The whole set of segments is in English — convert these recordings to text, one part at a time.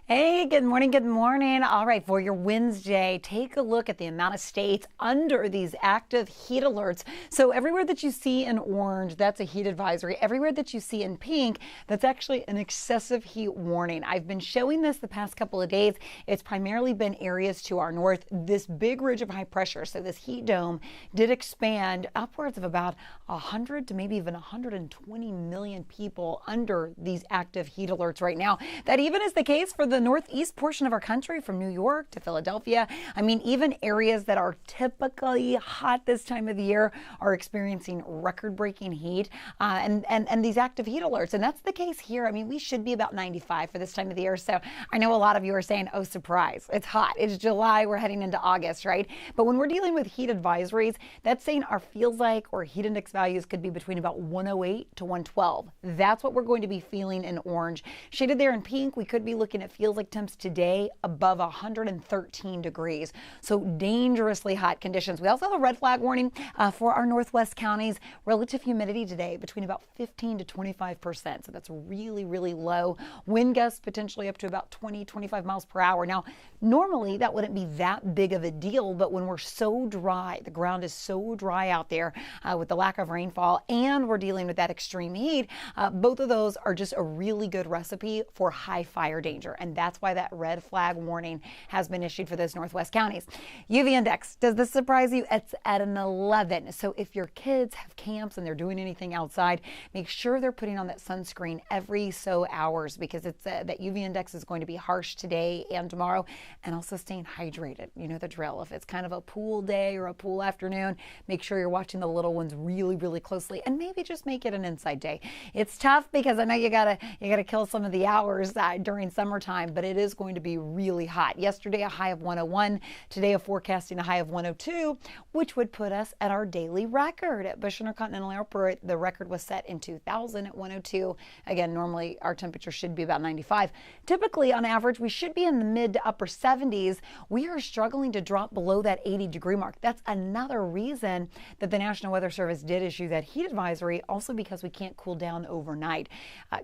Hey, good morning, good morning. All right, for your Wednesday, take a look at the amount of states under these active heat alerts. So everywhere that you see in orange, that's a heat advisory. Everywhere that you see in pink, that's actually an excessive heat warning. I've been showing this the past couple of days. It's primarily been areas to our north. This big ridge of high pressure, so this heat dome did expand upwards of about 100 to maybe even 120 million people under these active heat alerts right now. That even is the case for the northeast portion of our country, from New York to Philadelphia. I mean, even areas that are typically hot this time of the year are experiencing record-breaking heat and these active heat alerts. And that's the case here. I mean, we should be about 95 for this time of the year. So I know a lot of you are saying, oh, surprise, it's hot. It's July. We're heading into August, right? But when we're dealing with heat advisories, that's saying our feels like or heat index values could be between about 108 to 112. That's what we're going to be feeling in orange. Shaded there in pink, we could be looking at feels like temps today above 113 degrees. So dangerously hot conditions. We also have a red flag warning for our northwest counties. Relative humidity today between about 15 to 25%. So that's really, really low. Wind gusts potentially up to about 20, 25 miles per hour. Now, normally that wouldn't be that big of a deal, but when we're so dry, the ground is so dry out there with the lack of rainfall, and we're dealing with that extreme heat, both of those are just a really good recipe for high fire danger. And that's why that red flag warning has been issued for those northwest counties. UV index, does this surprise you? It's at an 11. So if your kids have camps and they're doing anything outside, make sure they're putting on that sunscreen every so hours, because it's that UV index is going to be harsh today and tomorrow. And also staying hydrated. You know the drill. If it's kind of a pool day or a pool afternoon, make sure you're watching the little ones really, really closely, and maybe just make it an inside day. It's tough because I know you gotta kill some of the hours during summertime, but it is going to be really hot. Yesterday a high of 101, today a forecasting a high of 102, which would put us at our daily record at Bush Intercontinental Airport. The record was set in 2000 at 102. Again, normally our temperature should be about 95. Typically, on average, we should be in the mid to upper 70s. We are struggling to drop below that 80-degree mark. That's another reason that the National Weather Service did issue that heat advisory, also because we can't cool down overnight.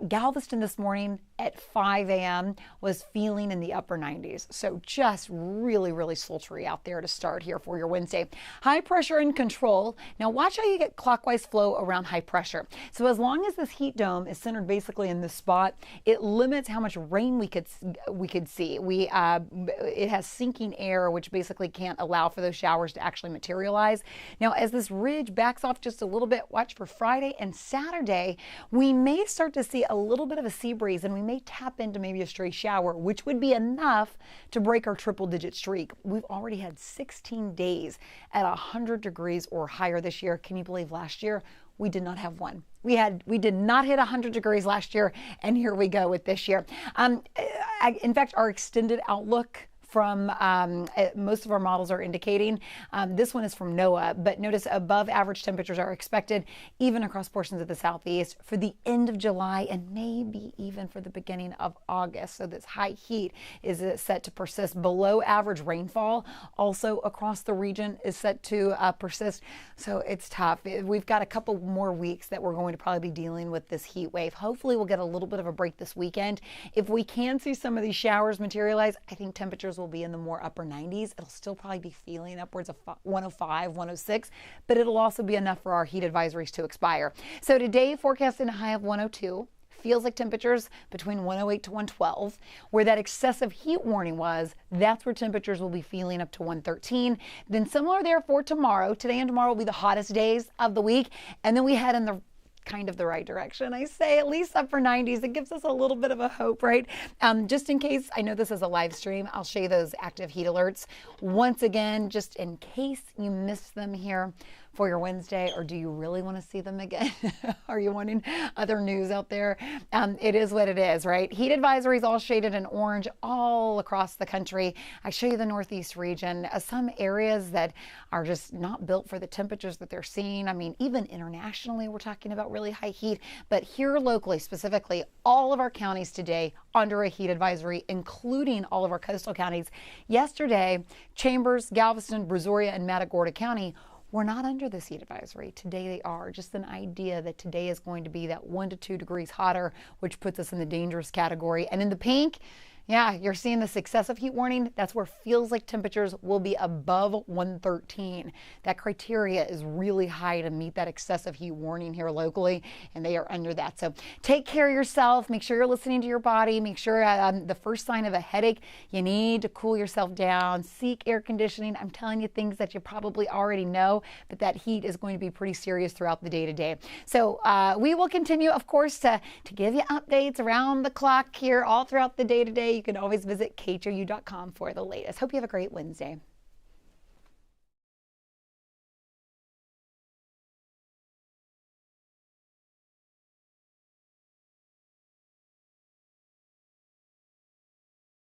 Galveston this morning at 5 a.m. was feeling in the upper 90s. So just really, really sultry out there to start here for your Wednesday. High pressure in control. Now watch how you get clockwise flow around high pressure. So as long as this heat dome is centered basically in this spot, it limits how much rain we could see. It has sinking air, which basically can't allow for those showers to actually materialize. Now, as this ridge backs off just a little bit, watch for Friday and Saturday, we may start to see a little bit of a sea breeze, and we may tap into maybe a stray shower, which would be enough to break our triple-digit streak. We've already had 16 days at 100 degrees or higher this year. Can you believe last year we did not have one? We did not hit 100 degrees last year, and here we go with this year. In fact, our extended outlook from most of our models are indicating. This one is from NOAA, but notice above average temperatures are expected even across portions of the southeast for the end of July and maybe even for the beginning of August. So this high heat is set to persist. Below average rainfall also across the region is set to persist. So it's tough. We've got a couple more weeks that we're going to probably be dealing with this heat wave. Hopefully we'll get a little bit of a break this weekend. If we can see some of these showers materialize, I think temperatures will be in the more upper 90s. It'll still probably be feeling upwards of 105, 106, but it'll also be enough for our heat advisories to expire. So today, forecasting a high of 102. Feels like temperatures between 108 to 112. Where that excessive heat warning was, that's where temperatures will be feeling up to 113. Then similar there for tomorrow. Today and tomorrow will be the hottest days of the week, and then we head in the kind of the right direction. I say at least upper 90s. It gives us a little bit of a hope, right? Just in case, I know this is a live stream, I'll show you those active heat alerts. Once again, just in case you missed them here for your Wednesday, or do you really want to see them again? Are you wanting other news out there? It is what it is, right? Heat advisories all shaded in orange all across the country. I show you the northeast region, some areas that are just not built for the temperatures that they're seeing. I mean, even internationally, we're talking about really high heat, but here locally, specifically, all of our counties today under a heat advisory, including all of our coastal counties. Yesterday, Chambers, Galveston, Brazoria, and Matagorda County were not under this heat advisory. Today they are. Just an idea that today is going to be that 1 to 2 degrees hotter, which puts us in the dangerous category. And in the pink, Yeah, you're seeing this excessive heat warning. That's where feels like temperatures will be above 113. That criteria is really high to meet that excessive heat warning here locally, and they are under that. So take care of yourself. Make sure you're listening to your body. Make sure the first sign of a headache, you need to cool yourself down. Seek air conditioning. I'm telling you things that you probably already know, but that heat is going to be pretty serious throughout the day to day. So we will continue, of course, to give you updates around the clock here all throughout the day to day. You can always visit khou.com for the latest. Hope you have a great Wednesday.